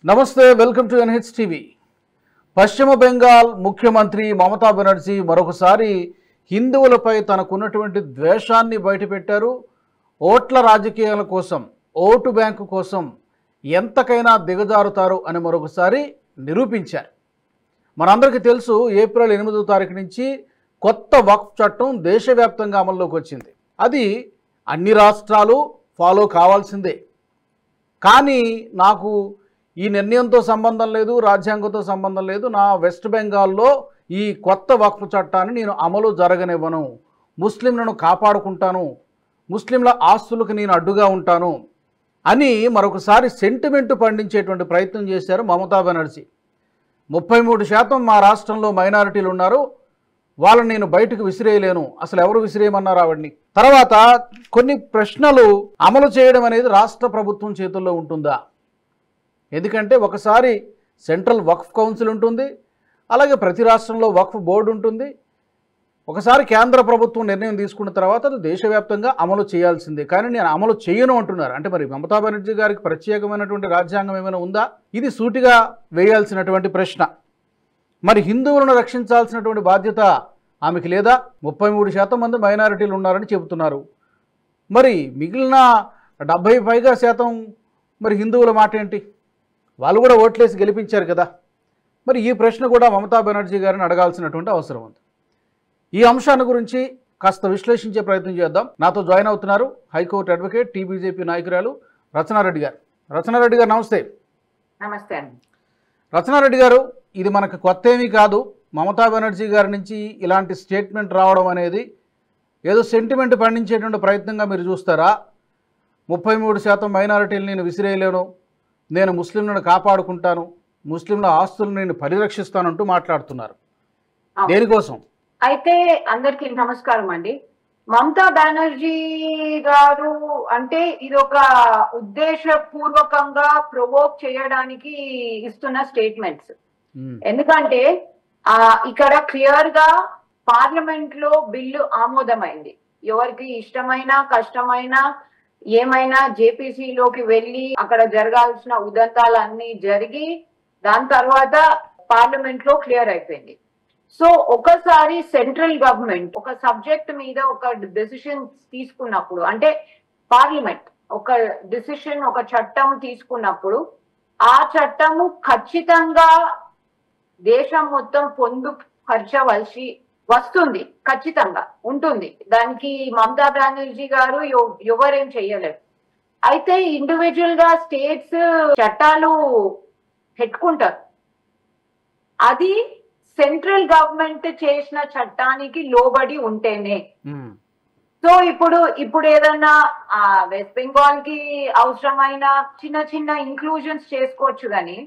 నమస్తే, welcome to NH TV. పశ్చిమ బెంగాల్ ముఖ్యమంత్రి మమతా బెనర్జీ మరొకసారి హిందువులపై తనకున్నటువంటి ద్వేషాన్ని బయటపెట్టారు. ఓట్ల రాజకీయాల కోసం, ఓటు బ్యాంకు కోసం ఎంతకైనా దిగజారుతారు అని మరొకసారి నిరూపించారు. మనందరికీ తెలుసు, ఏప్రిల్ 8వ తారీఖు నుంచి కొత్త వక్ఫ్ చట్టం దేశవ్యాప్తంగా అమల్లోకి వచ్చింది. అది అన్ని రాష్ట్రాలు ఫాలో కావాల్సిందే. కానీ నాకు ఈ నిర్ణయంతో సంబంధం లేదు, రాజ్యాంగంతో సంబంధం లేదు. నా వెస్ట్ బెంగాల్లో ఈ కొత్త వక్ఫ్ చట్టాన్ని నేను అమలు జరగనివ్వను, ముస్లింలను కాపాడుకుంటాను, ముస్లింల ఆస్తులకు నేను అడ్డుగా ఉంటాను అని మరొకసారి సెంటిమెంట్ పండించేటువంటి ప్రయత్నం చేశారు మమతా బెనర్జీ. 33% మా రాష్ట్రంలో మైనారిటీలు ఉన్నారు, వాళ్ళని నేను బయటకు విసిరేయలేను, అసలు ఎవరు విసిరేయమన్నారు ఆవిడ్ని. తర్వాత కొన్ని ప్రశ్నలు అమలు చేయడం అనేది రాష్ట్ర ప్రభుత్వం చేతుల్లో ఉంటుందా? ఎందుకంటే ఒకసారి సెంట్రల్ వక్ఫ్ కౌన్సిల్ ఉంటుంది, అలాగే ప్రతి రాష్ట్రంలో వక్ఫ్ బోర్డు ఉంటుంది. ఒకసారి కేంద్ర ప్రభుత్వం నిర్ణయం తీసుకున్న తర్వాత అది దేశవ్యాప్తంగా అమలు చేయాల్సిందే. కానీ నేను అమలు చేయను అంటున్నారు. అంటే మరి మమతా బెనర్జీ గారికి ప్రత్యేకమైనటువంటి రాజ్యాంగం ఏమైనా ఉందా? ఇది సూటిగా వేయాల్సినటువంటి ప్రశ్న. మరి హిందువులను రక్షించాల్సినటువంటి బాధ్యత ఆమెకి లేదా? 33% మంది మైనారిటీలు ఉన్నారని చెబుతున్నారు. మరి మిగిలిన 70 పైగా శాతం మరి హిందువుల మాట ఏంటి? వాళ్ళు కూడా ఓట్లేసి గెలిపించారు కదా. మరి ఈ ప్రశ్న కూడా మమతా బెనర్జీ గారిని అడగాల్సినటువంటి అవసరం ఉంది. ఈ అంశాన్ని గురించి కాస్త విశ్లేషించే ప్రయత్నం చేద్దాం. నాతో జాయిన్ అవుతున్నారు హైకోర్టు అడ్వకేట్, టీబీజేపీ నాయకురాలు రచనారెడ్డి గారు. రచనారెడ్డి గారు నమస్తే. నమస్తే అండి. రచనారెడ్డి గారు, ఇది మనకు కొత్త ఏమీ కాదు. మమతా బెనర్జీ గారి నుంచి ఇలాంటి స్టేట్మెంట్ రావడం అనేది ఏదో సెంటిమెంట్ పండించేటువంటి ప్రయత్నంగా మీరు చూస్తారా? 33% మైనారిటీలు నేను విసిరేయలేను, నేను ముస్లింలను కాపాడుకుంటాను, ముస్లింల ఆస్తులను నేను పరిరక్షిస్తానంటూ మాట్లాడుతున్నారు. దేనికోసం? అయితే అందరికీ నమస్కారం అండి. మమతా బెనర్జీ గారు అంటే ఇది ఒక ఉద్దేశపూర్వకంగా ప్రొవోక్ చేయడానికి ఇస్తున్న స్టేట్మెంట్స్. ఎందుకంటే ఇక్కడ క్లియర్ గా పార్లమెంట్ లో బిల్లు ఆమోదమైంది. ఎవరికి ఇష్టమైన కష్టమైన ఏమైనా జేపీసీలోకి వెళ్ళి అక్కడ జరగాల్సిన ఉదంతాలన్నీ జరిగి దాని తర్వాత పార్లమెంట్ లో క్లియర్ అయిపోయింది. సో ఒకసారి సెంట్రల్ గవర్నమెంట్ ఒక సబ్జెక్ట్ మీద ఒక డెసిషన్ తీసుకున్నప్పుడు, అంటే పార్లమెంట్ ఒక డెసిషన్, ఒక చట్టం తీసుకున్నప్పుడు ఆ చట్టము ఖచ్చితంగా దేశం మొత్తం పొందుపరచవలసి వస్తుంది, ఖచ్చితంగా ఉంటుంది. దానికి మమతా బెనర్జీ గారు ఎవరేం చెయ్యలేరు. అయితే ఇండివిజువల్ గా స్టేట్స్ చట్టాలు పెట్టుకుంటారు, అది సెంట్రల్ గవర్నమెంట్ చేసిన చట్టానికి లోబడి ఉంటేనే. సో ఇప్పుడు ఏదన్నా వెస్ట్ బెంగాల్ కి అవసరమైన చిన్న చిన్న ఇంక్లూజన్స్ చేసుకోవచ్చు, కానీ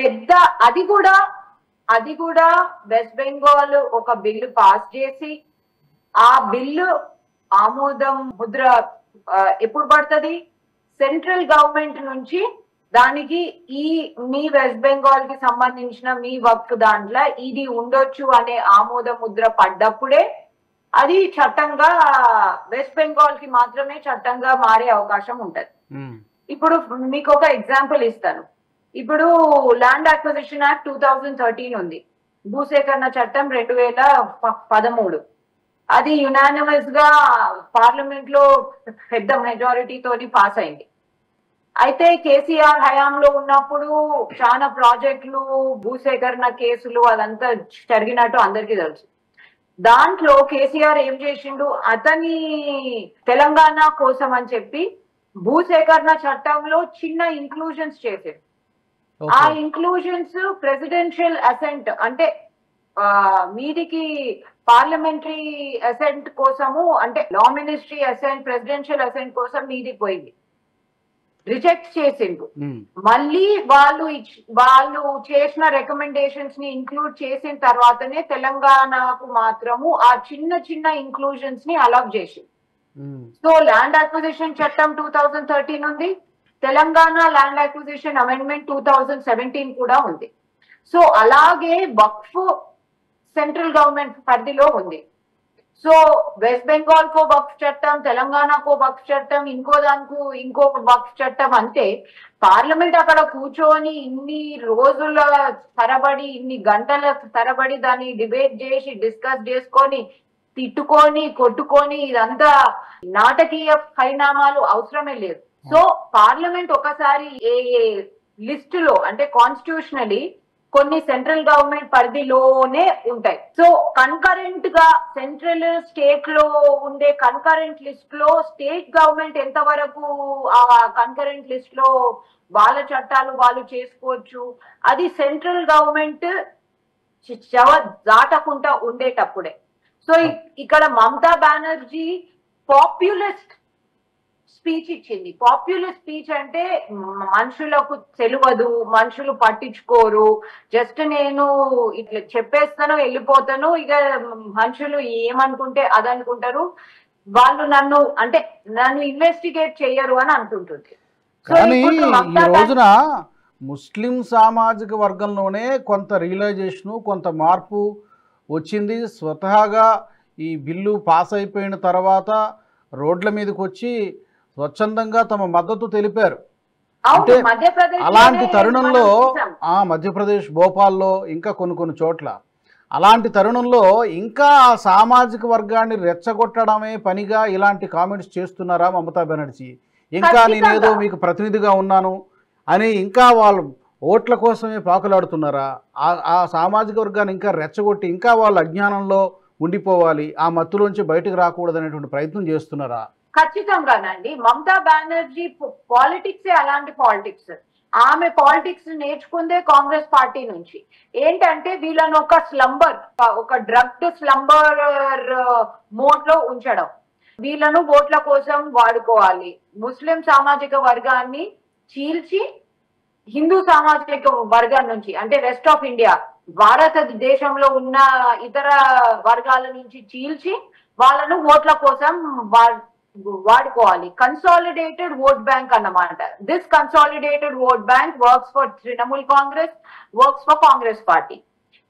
పెద్ద అది కూడా వెస్ట్ బెంగాల్ ఒక బిల్లు పాస్ చేసి ఆ బిల్లు ఆమోదం ముద్ర ఎప్పుడు పడుతుంది? సెంట్రల్ గవర్నమెంట్ నుంచి దానికి మీ వెస్ట్ బెంగాల్ కి సంబంధించిన మీ వక్ఫ్ దాంట్లో ఇది ఉండొచ్చు అనే ఆమోద ముద్ర పడ్డప్పుడే అది చట్టంగా వెస్ట్ బెంగాల్ కి మాత్రమే చట్టంగా మారే అవకాశం ఉంటది. ఇప్పుడు మీకు ఒక ఎగ్జాంపుల్ ఇస్తాను. ఇప్పుడు ల్యాండ్ అక్విజిషన్ యాక్ట్ 2013 ఉంది, భూసేకరణ చట్టం 2013. అది యునానిమస్ గా పార్లమెంట్ లో పెద్ద మెజారిటీ తోని పాస్ అయింది. అయితే కేసీఆర్ హయాంలో ఉన్నప్పుడు చాలా ప్రాజెక్టులు, భూసేకరణ కేసులు అదంతా జరిగినట్టు అందరికీ తెలుసు. దాంట్లో కేసీఆర్ ఏం చేసిండు, అతని తెలంగాణ కోసం అని చెప్పి భూసేకరణ చట్టంలో చిన్న ఇంక్లూజన్స్ చేసాడు. ఆ ఇంక్లూజన్స్ ప్రెసిడెన్షియల్ అసెంట్, అంటే మీదికి పార్లమెంటరీ అసెంట్ కోసము, అంటే law ministry assent, presidential assent కోసం మీది పోయింది, రిజెక్ట్ చేసిండు. మళ్ళీ వాళ్ళు చేసిన రికమెండేషన్స్ ని ఇంక్లూడ్ చేసిన తర్వాతనే తెలంగాణకు మాత్రము ఆ చిన్న చిన్న ఇంక్లూజన్స్ ని అలౌ చేసింది. సో ల్యాండ్ అక్విజిషన్ చట్టం 2013 ఉంది, తెలంగాణ ల్యాండ్ అక్విజిషన్ అమెండ్మెంట్ 2017 కూడా ఉంది. సో అలాగే వక్ఫ్ సెంట్రల్ గవర్నమెంట్ పరిధిలో ఉంది. సో వెస్ట్ బెంగాల్ కో వక్ఫ్ చట్టం, తెలంగాణకో వక్ఫ్ చట్టం, ఇంకో దానికి ఇంకో వక్ఫ్ చట్టం అంటే పార్లమెంట్ అక్కడ కూర్చొని ఇన్ని రోజుల తరబడి, ఇన్ని గంటల తరబడి దాన్ని డిబేట్ చేసి డిస్కస్ చేసుకొని తిట్టుకొని కొట్టుకొని ఇదంతా నాటకీయ పరిణామాలు అవసరమే లేదు. సో పార్లమెంట్ ఒకసారి ఏ లిస్టులో అంటే కాన్స్టిట్యూషనలీ కొన్ని సెంట్రల్ గవర్నమెంట్ పరిధిలోనే ఉంటాయి. సో కన్కరెంట్ గా సెంట్రల్ స్టేట్ లో ఉండే కన్కరెంట్ లిస్ట్ లో స్టేట్ గవర్నమెంట్ ఎంతవరకు ఆ కన్కరెంట్ లిస్ట్ లో వాళ్ళ చట్టాలు వాళ్ళు చేసుకోవచ్చు, అది సెంట్రల్ గవర్నమెంట్ దాటకుండా ఉండేటప్పుడే. సో ఇక్కడ మమతా బెనర్జీ పాపులిస్ట్ స్పీచ్ ఇచ్చింది. పాపులర్ స్పీచ్ అంటే మనుషులకు తెలియదు, మనుషులు పట్టించుకోరు, జస్ట్ నేను ఇట్లా చెప్పేస్తాను వెళ్ళిపోతాను, ఇక మనుషులు ఏమనుకుంటే అదనుకుంటారు, వాళ్ళు నన్ను ఇన్వెస్టిగేట్ చెయ్యరు అని అంటుంటుంది. కానీ ఈ రోజున ముస్లిం సామాజిక వర్గంలోనే కొంత రియలైజేషను, కొంత మార్పు వచ్చింది. స్వతహాగా ఈ బిల్లు పాస్ అయిపోయిన తర్వాత రోడ్ల మీదకి వచ్చి స్వచ్ఛందంగా తమ మద్దతు తెలిపారు. అంటే అలాంటి తరుణంలో మధ్యప్రదేశ్ భోపాల్లో ఇంకా కొన్ని చోట్ల అలాంటి తరుణంలో ఇంకా ఆ సామాజిక వర్గాన్ని రెచ్చగొట్టడమే పనిగా ఇలాంటి కామెంట్స్ చేస్తున్నారా మమతా బెనర్జీ? ఇంకా నేనేదో మీకు ప్రతినిధిగా ఉన్నాను అని ఇంకా వాళ్ళు ఓట్ల కోసమే పాకులాడుతున్నారా? ఆ సామాజిక వర్గాన్ని ఇంకా రెచ్చగొట్టి ఇంకా వాళ్ళ అజ్ఞానంలో ఉండిపోవాలి, ఆ మత్తులోంచి బయటకు రాకూడదనేటువంటి ప్రయత్నం చేస్తున్నారా? ఖచ్చితంగానండి. మమతా బెనర్జీ పాలిటిక్సే అలాంటి పాలిటిక్స్. ఆమె పాలిటిక్స్ నేర్చుకుందే కాంగ్రెస్ పార్టీ నుంచి. ఏంటంటే వీళ్ళను ఒక స్లంబర్, ఒక డ్రగ్డ్ స్లంబర్ మోడ్ లో ఉంచడం, వీళ్ళను ఓట్ల కోసం వాడుకోవాలి, ముస్లిం సామాజిక వర్గాన్ని చీల్చి హిందూ సామాజిక వర్గం నుంచి అంటే రెస్ట్ ఆఫ్ ఇండియా భారతదేశంలో ఉన్న ఇతర వర్గాల నుంచి చీల్చి వాళ్ళను ఓట్ల కోసం వాడుకోవాలి. కన్సాలిడేటెడ్ ఓట్ బ్యాంక్ అన్నమాట. This consolidated vote bank works for Trinamool Congress, works for Congress party.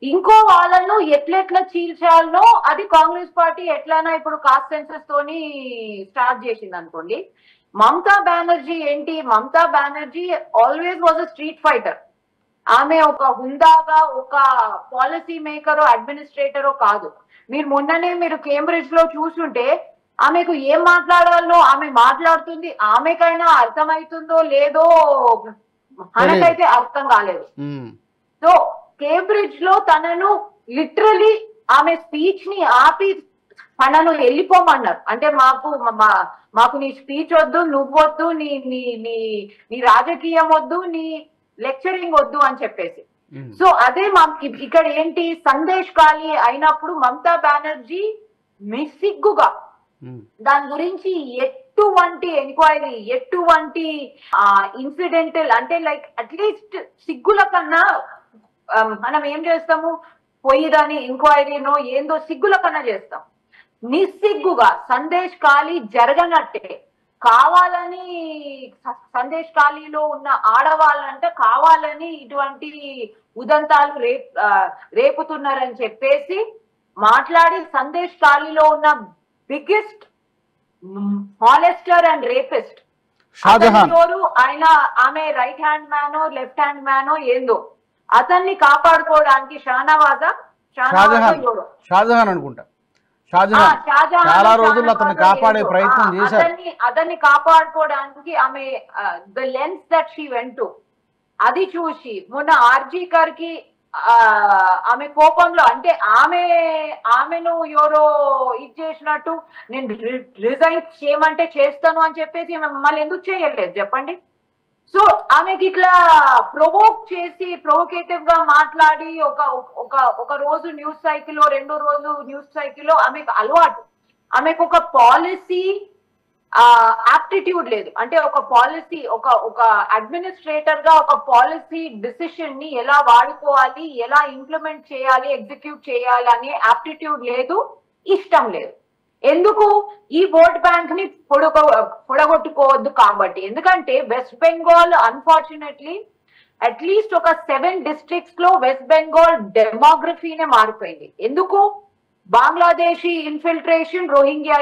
ఇంకో వాళ్ళను ఎట్లెట్లా చీల్చాలనో అది కాంగ్రెస్ పార్టీ ఎట్లైనా ఇప్పుడు కాస్ట్ సెన్సస్ తోని స్టార్ట్ చేసింది అనుకోండి. మమతా బెనర్జీ ఏంటి? Mamata Banerjee always was a street fighter. ఆమె ఒక హుందాగా ఒక పాలసీ మేకరో అడ్మినిస్ట్రేటరో కాదు. మీరు మొన్ననే కేంబ్రిడ్జ్ లో చూసుంటే ఆమెకు ఏం మాట్లాడాలో ఆమె మాట్లాడుతుంది, ఆమెకైనా అర్థమవుతుందో లేదో మనకైతే అర్థం కాలేదు. సో కేంబ్రిడ్జ్ లో తనను లిటరలీ ఆమె స్పీచ్ ని ఆపి తనను వెళ్ళిపోమన్నారు. అంటే మాకు నీ స్పీచ్ వద్దు, నువ్వొద్దు, నీ రాజకీయం వద్దు, నీ లెక్చరింగ్ వద్దు అని చెప్పేసి. సో అదే ఇక్కడ ఏంటి సందేశ్ ఖాళీ అయినప్పుడు మమతా బెనర్జీ మిస్సిగ్గుగా దాని గురించి ఎటువంటి ఎంక్వైరీ, ఎటువంటి ఇన్సిడెంటల్ అంటే లైక్ అట్లీస్ట్ సిగ్గుల కన్నా మనం ఏం చేస్తాము, పోయి దాని ఎంక్వైరీనో ఏందో సిగ్గుల కన్నా చేస్తాం. నిస్సిగ్గుగా సందేశ్ ఖాళీ జరగనట్టే కావాలని సందేశ్ ఖాళీలో ఉన్న ఆడవాళ్ళంటే కావాలని ఇటువంటి ఉదంతాలు రేపుతున్నారని చెప్పేసి మాట్లాడి సందేశ్ ఖాళీలో ఉన్న బిగ్గెస్ట్ మాలెస్టర్ అండ్ రేపిస్ట్ ఎవరు ఆయన, ఆమె రైట్ హ్యాండ్ మ్యానో లెఫ్ట్ హ్యాండ్ మ్యానో ఏందో అతన్ని కాపాడుకోవడానికి షాజహాన్ అనుకుంటా, చాలా రోజులు అతన్ని కాపాడే ప్రయత్నం చేశారు. అతన్ని కాపాడుకోవడానికి ఆమె the lens that she went to అది చూసి మొన్న ఆర్జీ గారికి ఆమె కోపంలో అంటే ఆమెను ఎవరో ఇది చేసినట్టు నేను రిజైన్ చేయమంటే చేస్తాను అని చెప్పేసి మళ్ళీ ఎందుకు చేయలేదు చెప్పండి. సో ఆమెకి ఇట్లా ప్రొవోక్ చేసి ప్రొవోకేటివ్ గా మాట్లాడి ఒక రోజు న్యూస్ సైకిల్, రెండో రోజు న్యూస్ సైకిల్ ఆమెకు అలవాటు. ఆమెకు ఒక పాలసీ ఆప్టిట్యూడ్ లేదు. అంటే ఒక పాలసీ ఒక అడ్మినిస్ట్రేటర్ గా ఒక పాలసీ డిసిషన్ ని ఎలా వాడుకోవాలి, ఎలా ఇంప్లిమెంట్ చేయాలి, ఎగ్జిక్యూట్ చేయాలి అనే ఆప్టిట్యూడ్ లేదు, ఇష్టం లేదు. ఎందుకు? ఈ ఓట్ బ్యాంక్ ని పొడగొట్టుకోవద్దు కాబట్టి. ఎందుకంటే వెస్ట్ బెంగాల్ అన్ఫార్చునేట్లీ అట్లీస్ట్ ఒక 7 డిస్ట్రిక్ట్స్ లో వెస్ట్ బెంగాల్ డెమోగ్రఫీనే మారిపోయింది. ఎందుకు? బంగ్లాదేశీ ఇన్ఫిల్ట్రేషన్, రోహింగ్యా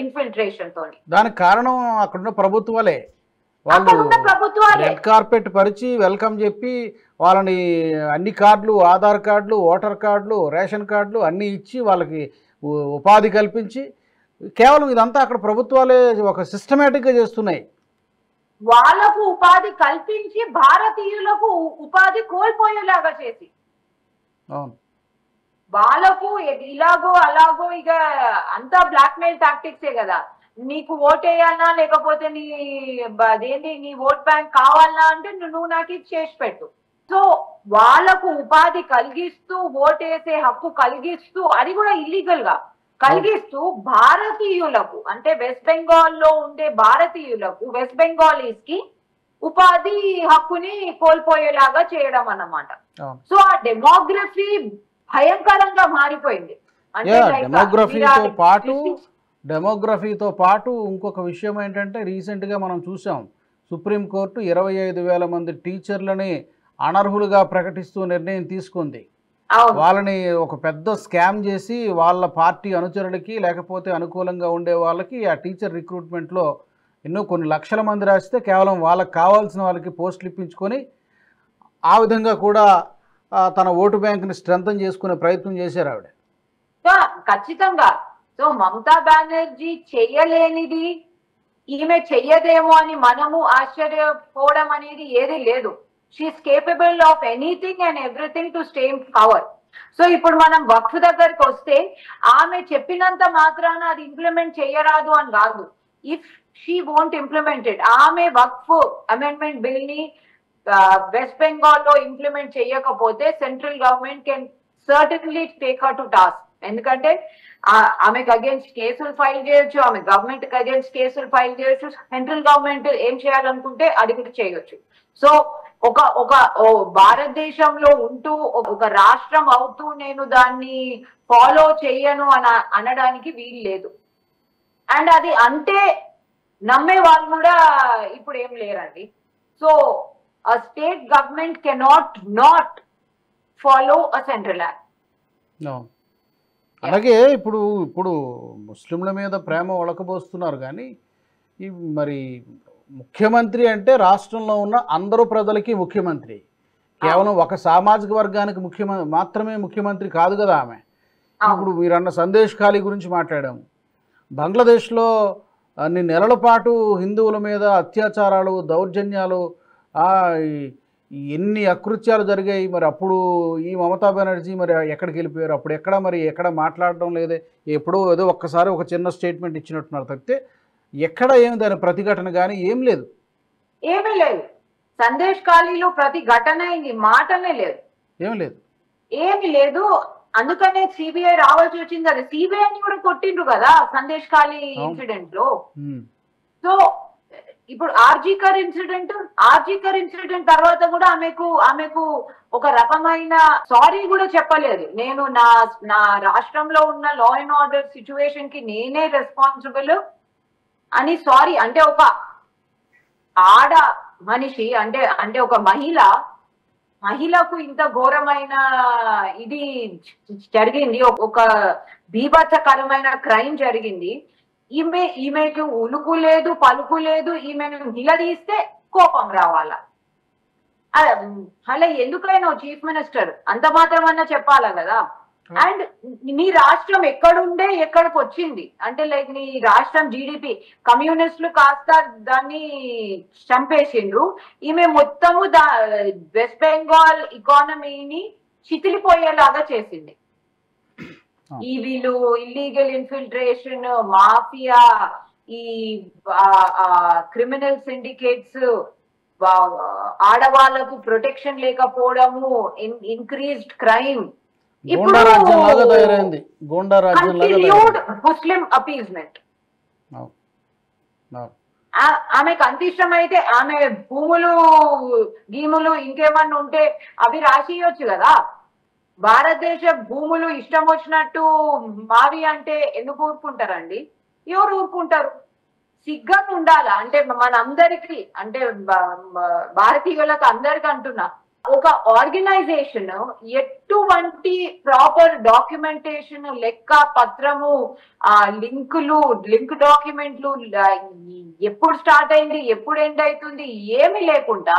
ఇన్ఫిల్ట్రేషన్ తోని. దానికి కారణం అక్కడున్న ప్రభుత్వాలే. వాళ్ళు అక్కడున్న ప్రభుత్వాలే రెడ్ కార్పెట్ పరిచి వెల్కమ్ చెప్పి వాళ్ళని అన్ని కార్డులు, ఆధార్ కార్డులు, ఓటర్ కార్డులు, రేషన్ కార్డులు అన్నీ ఇచ్చి వాళ్ళకి ఉపాధి కల్పించి, కేవలం ఇదంతా అక్కడ ప్రభుత్వాలే ఒక సిస్టమేటిక్గా చేస్తున్నాయి. వాళ్ళకు ఉపాధి కల్పించి భారతీయులకు ఉపాధి కోల్పోయేలాగా చేసి, అవును, వాళ్ళకు ఇలాగో అలాగో ఇక అంతా బ్లాక్ మెయిల్ టాక్టిక్సే కదా. నీకు ఓటేయాలన్నా లేకపోతే నీ ఓట్ బ్యాంక్ కావాలన్నా అంటే నువ్వు నాకు ఇది చేసి పెట్టు. సో వాళ్ళకు ఉపాధి కలిగిస్తూ, ఓటేసే హక్కు కలిగిస్తూ, అది కూడా ఇల్లీగల్ గా కలిగిస్తూ, భారతీయులకు అంటే వెస్ట్ బెంగాల్ లో ఉండే భారతీయులకు, వెస్ట్ బెంగాలీస్ కి ఉపాధి హక్కుని కోల్పోయేలాగా చేయడం అన్నమాట. సో ఆ డెమోగ్రఫీ భయంకరంగా మారిపోయింది. అంటే డెమోగ్రఫీతో పాటు ఇంకొక విషయం ఏంటంటే, రీసెంట్గా మనం చూసాం సుప్రీంకోర్టు 25,000 మంది టీచర్లని అనర్హులుగా ప్రకటిస్తూ నిర్ణయం తీసుకుంది. వాళ్ళని ఒక పెద్ద స్కామ్ చేసి వాళ్ళ పార్టీ అనుచరులకి లేకపోతే అనుకూలంగా ఉండే వాళ్ళకి ఆ టీచర్ రిక్రూట్మెంట్లో కొన్ని లక్షల మంది రాస్తే కేవలం వాళ్ళకి కావాల్సిన వాళ్ళకి పోస్టులు ఇప్పించుకొని ఆ విధంగా కూడా తన ఓటు బ్యాంకుని స్ట్రెంథన్ చేసుకునే ప్రయత్నం చేశారు ఆవిడ. ఖచ్చితంగా. సో మమతా బెనర్జీ చెయ్యలేనిది ఈమె చెయ్యదేమో అని మనము ఆశ్చర్యపోవడం అనేది ఏది లేదు. She's capable of anything and everything to stay in power. So ఇప్పుడు మనం వక్ఫ్ దగ్గరికి వస్తే ఆమె చెప్పినంత మాత్రాన అది ఇంప్లిమెంట్ చేయరాదు అని కాదు. ఇఫ్ షీ వోంట్ ఇంప్లిమెంటెడ్, ఆమె వక్ఫ్ అమెండ్మెంట్ బిల్ ని వెస్ట్ బెంగాల్ లో ఇంప్లిమెంట్ చేయకపోతే central government can certainly take her to task. ఎందుకంటే ఆమెకు అగేన్స్ట్ కేసులు ఫైల్ చేయొచ్చు, ఆమె గవర్నమెంట్ కి అగేన్స్ట్ కేసులు ఫైల్ చేయొచ్చు. సెంట్రల్ గవర్నమెంట్ ఏం చేయాలనుకుంటే అది కూడా చేయొచ్చు. సో ఒక భారతదేశంలో ఉంటూ ఒక రాష్ట్రం అవుతూ నేను దాన్ని ఫాలో చేయను అని అనడానికి వీలు లేదు. అండ్ అది అంటే నమ్మే వాళ్ళు కూడా ఇప్పుడు ఏం లేరండి. So a state government cannot not follow a central act. అలాగే ఇప్పుడు ముస్లింల మీద ప్రేమ ఒలకబోస్తున్నారు కానీ మరి ముఖ్యమంత్రి అంటే రాష్ట్రంలో ఉన్న అందరూ ప్రజలకి ముఖ్యమంత్రి, కేవలం ఒక సామాజిక వర్గానికి మాత్రమే ముఖ్యమంత్రి కాదు కదా ఆమె. ఇప్పుడు మీరన్న సందేశ్ ఖాళీ గురించి మాట్లాడాము. బంగ్లాదేశ్లో అన్ని నెలల పాటు హిందువుల మీద అత్యాచారాలు, దౌర్జన్యాలు, ఎన్ని అకృత్యాలు జరిగాయి. మరి అప్పుడు ఈ మమతా బెనర్జీ మరి ఎక్కడికి వెళ్ళిపోయారు? అప్పుడు ఎక్కడ మాట్లాడడం లేదే, ఎప్పుడో ఏదో ఒక్కసారి ఒక చిన్న స్టేట్మెంట్ ఇచ్చినట్టున్నారు తప్పితే ఎక్కడ ఏమి దాని ప్రతిఘటన కానీ ఏం లేదు, ఏమీ లేదు. సందేశ్ ఖాళీలో ప్రతిఘటన మాటనే లేదు, ఏమి లేదు. అందుకనే సిబిఐ రావాల్సి వచ్చింది కదా. సిబిఐని కూడా కొట్టిండ్రు కదా సందేశ్ ఖాళీ ఇన్సిడెంట్ లో. సో ఇప్పుడు ఆర్జీకర్ ఇన్సిడెంట్ తర్వాత కూడా ఆమెకు ఒక రకమైన సారీ కూడా చెప్పలేదు. నేను నా రాష్ట్రంలో ఉన్న లా అండ్ ఆర్డర్ సిచ్యువేషన్ కి నేనే రెస్పాన్సిబుల్ అని సారీ అంటే ఒక ఆడ మనిషి అంటే ఒక మహిళకు ఇంత ఘోరమైన ఇది జరిగింది, ఒక బీభత్సకరమైన క్రైమ్ జరిగింది. ఈమెకు ఉలుకు లేదు, పలుకు లేదు. ఈమెను నిలదీస్తే కోపం రావాలా? అలా ఎందుకైనా చీఫ్ మినిస్టర్ అంత మాత్రమన్నా చెప్పాలా కదా. అండ్ నీ రాష్ట్రం ఎక్కడుండే ఎక్కడికి వచ్చింది అంటే లైక్ నీ రాష్ట్రం జీడిపి కమ్యూనిస్టులు కాస్త దాన్ని చంపేసిండ్రు. ఈమె మొత్తము వెస్ట్ బెంగాల్ ఎకానమీని చితిలిపోయేలాగా చేసింది. ఈ వీళ్ళు ఇల్లీగల్ ఇన్ఫిల్ట్రేషన్, మాఫియా, ఈ క్రిమినల్ సిండికేట్స్, ఆడవాళ్లకు ప్రొటెక్షన్ లేకపోవడము, ఇంక్రీజ్డ్ క్రైమ్, ముస్లిం అపీజ్మెంట్. ఆమెకు అంత ఇష్టమైతే ఆమె గీములు ఇంకేమన్నా ఉంటే అవి రాసియొచ్చు కదా. భారతదేశ భూములు ఇష్టం వచ్చినట్టు మావి అంటే ఎందుకు ఊరుకుంటారండి? ఎవరు ఊరుకుంటారు? సిగ్గా ఉండాలా? అంటే మనందరికి అంటే భారతీయులకు అందరికి అంటున్నా, ఒక ఆర్గనైజేషన్ ఎటువంటి ప్రాపర్ డాక్యుమెంటేషన్, లెక్క పత్రము, లింక్ డాక్యుమెంట్లు, ఎప్పుడు స్టార్ట్ అయింది, ఎప్పుడు ఎండ్ అవుతుంది, ఏమి లేకుండా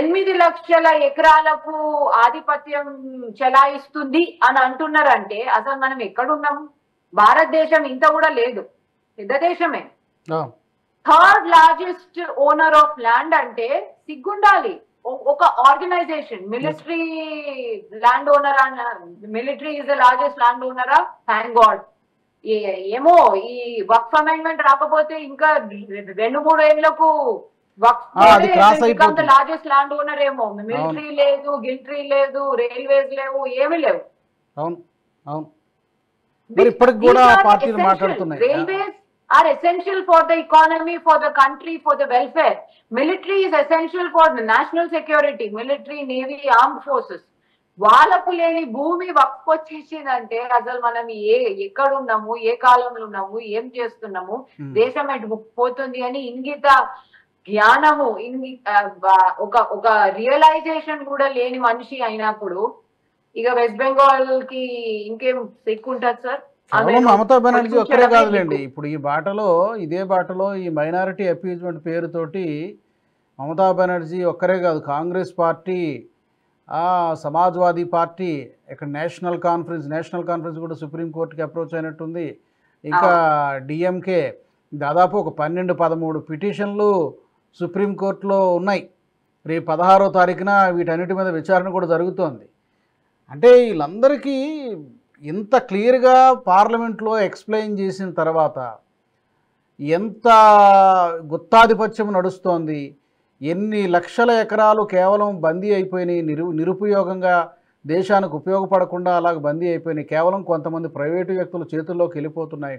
8 లక్షల ఎకరాలకు ఆధిపత్యం చెలాయిస్తుంది అని అంటున్నారంటే అసలు మనం ఎక్కడున్నాము? భారతదేశం ఇంత కూడా లేదు, పెద్ద దేశమే. 3rd largest owner of land అంటే సిగ్గుండాలి. ఒక organisation military land owner, military is the largest land ఓనరా? Thank God. ఏమో ఈ వక్ఫ్ అమెండ్మెంట్ రాకపోతే ఇంకా 2-3 ఏళ్లకు లార్జెస్ట్ ల్యాండ్ ఓనర్ ఏమో. మిలిటరీ లేదు, గిల్టరీ లేదు, రైల్వేస్ లేవు, ఏమీ లేవు. Railways are essential for the economy, for the country, for the welfare. Military is essential for the national security. Military, navy, armed forces. వాళ్ళకు లేని భూమి వక్ఫ్ వచ్చేసిందంటే అసలు మనం ఎక్కడున్నాము, ఏ కాలంలో ఉన్నాము, ఏం చేస్తున్నాము, దేశం ఎటు పోతుంది అని ఇంగిత జ్ఞానము, ఒక రియలైజేషన్ కూడా లేని మనిషి అయినప్పుడు ఇక వెస్ట్ బెంగాల్ కి ఇంకేం సిక్కుంటది సార్? మమతా బెనర్జీ ఒక్కరే కాదులేండి, ఇప్పుడు ఇదే బాటలో ఈ మైనారిటీ అపీజ్మెంట్ పేరుతోటి మమతా బెనర్జీ ఒక్కరే కాదు, కాంగ్రెస్ పార్టీ, సమాజ్వాదీ పార్టీ, ఇక్కడ నేషనల్ కాన్ఫరెన్స్ కూడా సుప్రీంకోర్టుకి అప్రోచ్ అయినట్టుంది. ఇంకా డిఎంకే దాదాపు ఒక 12-13 పిటిషన్లు సుప్రీంకోర్టులో ఉన్నాయి. రేపు 16వ తారీఖున వీటన్నిటి మీద విచారణ కూడా జరుగుతోంది. అంటే వీళ్ళందరికీ ఇంత క్లియర్గా పార్లమెంట్లో ఎక్స్ప్లెయిన్ చేసిన తర్వాత ఎంత గుత్తాధిపత్యం నడుస్తోంది, ఎన్ని లక్షల ఎకరాలు కేవలం బందీ అయిపోయినాయి, నిరుపయోగంగా దేశానికి ఉపయోగపడకుండా అలాగ బందీ అయిపోయినాయి, కేవలం కొంతమంది ప్రైవేటు వ్యక్తుల చేతుల్లోకి వెళ్ళిపోతున్నాయి.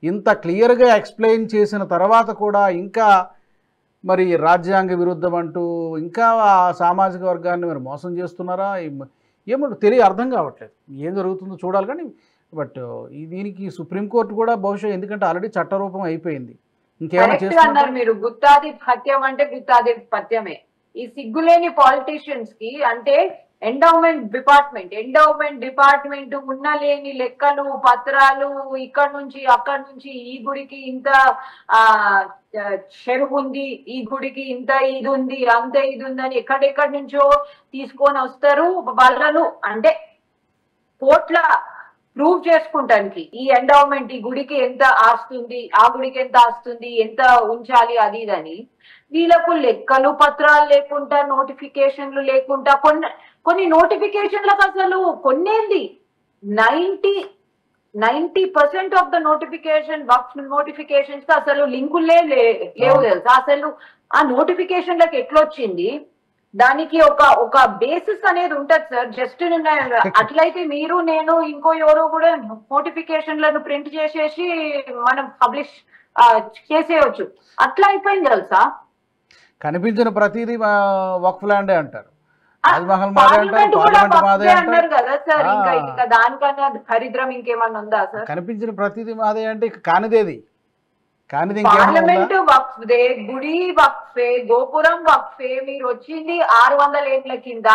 ఇంత క్లియర్గా ఎక్స్ప్లెయిన్ చేసిన తర్వాత కూడా ఇంకా మరి రాజ్యాంగ విరుద్ధం అంటూ ఇంకా ఆ సామాజిక వర్గాన్ని మరి మోసం చేస్తున్నారా ఏమో అర్థం కావట్లేదు. ఏం జరుగుతుందో చూడాలి. కానీ బట్ దీనికి సుప్రీంకోర్టు కూడా బహుశా, ఎందుకంటే ఆల్రెడీ చట్టరూపం అయిపోయింది, ఇంకేమైనా చేస్తున్నారు. మీరు గుత్తాధిపత్యం అంటే గుత్తాధిపత్యమే. ఈ సిగ్గులేని పాలిటీషియన్స్ కి అంటే ఎండోమెంట్ డిపార్ట్మెంట్ ఉన్న లేని లెక్కలు పత్రాలు, ఇక్కడ నుంచి అక్కడ నుంచి ఈ గుడికి ఇంత చెరువు ఉంది, ఈ గుడికి ఇంత ఇది ఉంది, అంత ఇది ఉంది అని ఎక్కడెక్కడి నుంచో తీసుకొని వస్తారు. వాళ్ళను అంటే కోట్ల ప్రూవ్ చేసుకుంటానికి ఈ ఎండోమెంట్, ఈ గుడికి ఎంత ఆస్తుంది, ఆ గుడికి ఎంత ఆస్తుంది, ఎంత ఉంచాలి, అది ఇదని వీళ్ళకు లెక్కలు పత్రాలు లేకుండా, నోటిఫికేషన్లు లేకుండా, కొన్ని నోటిఫికేషన్లకు అసలు కొన్నేంది 90% ఆఫ్ ద నోటిఫికేషన్స్ అసలు లింకులే లేవు తెలుసా. అసలు ఆ నోటిఫికేషన్లకు ఎట్లొచ్చింది, దానికి ఒక బేసిస్ అనేది ఉంటది సార్. జస్ట్ అట్లయితే మీరు నేను ఇంకో ఎవరో కూడా నోటిఫికేషన్లను ప్రింట్ చేసేసి మనం పబ్లిష్ చేసేయచ్చు. అట్లా అయిపోయింది తెలుసా. కనిపించిన ప్రతిదీ వక్ఫ్ ల్యాండే అంటారు, అంటారు కదా సార్. ఇంకా దానికన్నా దరిద్రం ఇంకేమన్నా ఉందా సార్? కనిపించిన ప్రతిదీ మాదే అంటే కానిదేది పార్లమెంట్ వక్ఫే, గుడి వక్ఫే, గోపురం వక్ఫే. మీరు వచ్చింది 600 ఏళ్ల కింద,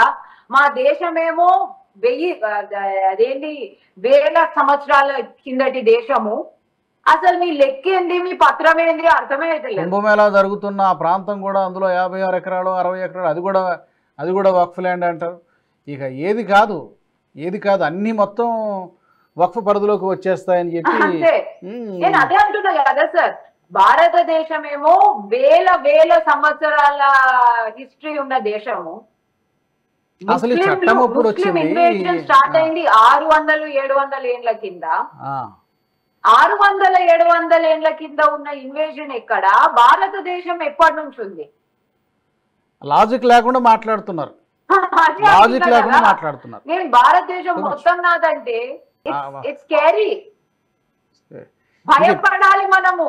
మా దేశమేమో 1000 సంవత్సరాల కిందటి దేశము. అసలు మీ లెక్క ఏంది, మీ పత్రం ఏంది అర్థమే అయితే లేదు. కుంభమేళా జరుగుతున్న ఆ ప్రాంతం కూడా, అందులో 56 ఎకరాలు 60 ఎకరాలు, అది కూడా వక్ఫ్ ల్యాండ్ అంటారు. ఇక ఏది కాదు అన్ని మొత్తం వక్ఫ్ పరిధిలోకి వచ్చేస్తాయని చెప్పి నేను అదే అంటున్నా కదా సార్. భారతదేశమేమో వేల సంవత్సరాల హిస్టరీ ఉన్న దేశము. అసలు చట్టం ఎప్పుడు వచ్చింది? స్టార్ట్ అయింది 600-700 ఏళ్ల కింద. 600-700 ఏళ్ల కింద ఉన్న ఇన్వేజన్ ఎక్కడ? భారతదేశం ఎప్పటి నుంచి ఉంది? లాజిక్ లేకుండా మాట్లాడుతున్నారు. నేను భారతదేశం మొత్తం నాదంటే ఇట్స్ స్కేరీ. భయపడాలి, మనము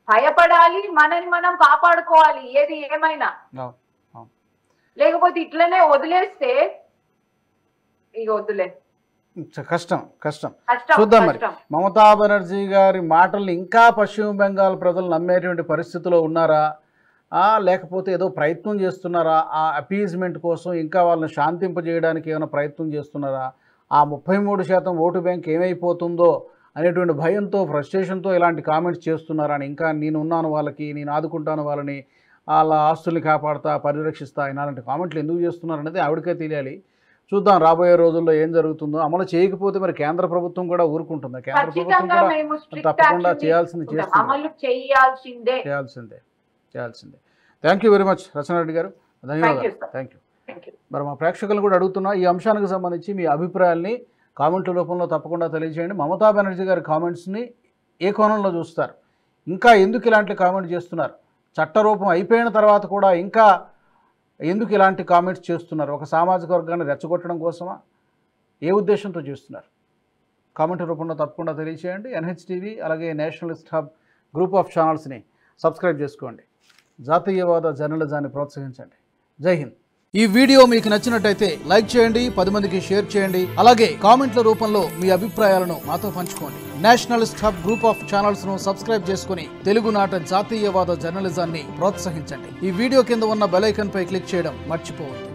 భయపడాలి, మనని మనం కాపాడుకోవాలి ఏది ఏమైనా. లేకపోతే ఇట్లనే వదిలేస్తే ఇక వద్దులే, కష్టం. చూద్దాం మరి మమతా బెనర్జీ గారి మాటల్ని ఇంకా పశ్చిమ బెంగాల్ ప్రజలు నమ్మేటువంటి పరిస్థితిలో ఉన్నారా లేకపోతే ఏదో ప్రయత్నం చేస్తున్నారా, ఆ అపీజ్మెంట్ కోసం ఇంకా వాళ్ళని శాంతింపజేయడానికి ఏమైనా ప్రయత్నం చేస్తున్నారా, ఆ 33% ఓటు బ్యాంక్ ఏమైపోతుందో అనేటువంటి భయంతో, ఫ్రస్ట్రేషన్తో ఇలాంటి కామెంట్స్ చేస్తున్నారా అని, ఇంకా నేను ఉన్నాను వాళ్ళకి, నేను ఆదుకుంటాను వాళ్ళని, వాళ్ళ ఆస్తుల్ని కాపాడుతా, పరిరక్షిస్తా ఇలాంటి కామెంట్లు ఎందుకు చేస్తున్నారు అనేది ఆవిడకే తెలియాలి. చూద్దాం రాబోయే రోజుల్లో ఏం జరుగుతుందో. అమలు చేయకపోతే మరి కేంద్ర ప్రభుత్వం కూడా ఊరుకుంటుందా? కేంద్ర ప్రభుత్వం కూడా తప్పకుండా చేయాల్సిందే. థ్యాంక్ యూ వెరీ మచ్ రచన రెడ్డి గారు, ధన్యవాదాలు. Thank you. మరి మా ప్రేక్షకులను కూడా అడుగుతున్నా, ఈ అంశానికి సంబంధించి మీ అభిప్రాయాల్ని కామెంట్ల రూపంలో తప్పకుండా తెలియజేయండి. మమతా బెనర్జీ గారి కామెంట్స్ని ఏ కోణంలో చూస్తారు, ఇంకా ఎందుకు ఇలాంటి కామెంట్ చేస్తున్నారు, చట్టరూపం అయిపోయిన తర్వాత కూడా ఇంకా ఎందుకు ఇలాంటి కామెంట్స్ చేస్తున్నారు, ఒక సామాజిక వర్గాన్ని రెచ్చగొట్టడం కోసమా, ఏ ఉద్దేశంతో చేస్తున్నారు? కామెంట్ రూపంలో తప్పకుండా తెలియజేయండి. NHTV అలాగే నేషనలిస్ట్ హబ్ గ్రూప్ ఆఫ్ ఛానల్స్ని సబ్స్క్రైబ్ చేసుకోండి. జాతీయవాద జర్నలిజాన్ని ప్రోత్సహించండి. జై హింద్. ఈ వీడియో మీకు నచ్చినట్టయితే లైక్ చేయండి, 10 మందికి షేర్ చేయండి. అలాగే కామెంట్ల రూపంలో మీ అభిప్రాయాలను మాతో పంచుకోండి. Nationalist hub group of channels ను సబ్స్క్రైబ్ చేసుకుని తెలుగునాట జాతీయవాద జర్నలిజాన్ని ప్రోత్సహించండి. ఈ వీడియో కింద ఉన్న బెల్ ఐకాన్ పై క్లిక్ చేయడం మర్చిపోవద్దు.